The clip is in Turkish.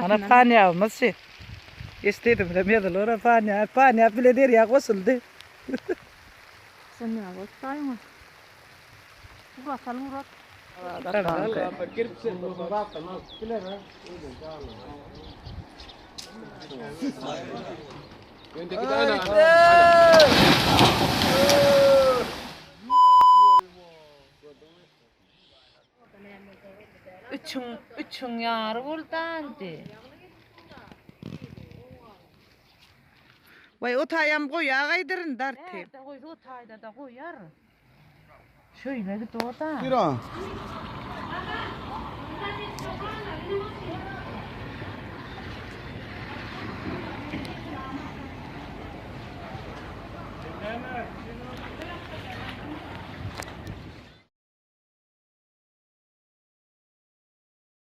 Ana panya masih. İstedim de medalora panya. Panya bile der ya kosuldu. Sen ne yapıyorsun mı? Murat al Murat. Üçün yarı buldandı. Vay o tayam koy ya kaydırın dartı. Nerede koydu o tayda da koyar. Şöyle git orada. Kira.